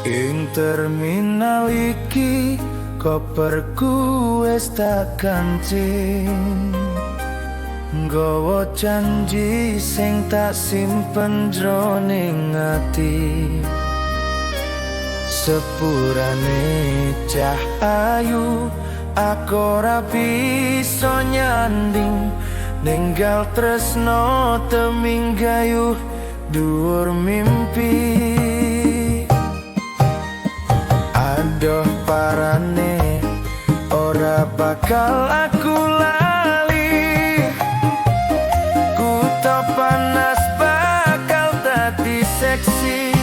Ing terminal iki koperku wis tak kancing, nggawa janji sing tak simpen jroning ati. Sepurane cah ayu aku ora bisa nyanding, ninggal tresno teminggayu dhuwur mimpi. Adoh parane ora bakal aku lali, kuto panas bakal dadi seksi.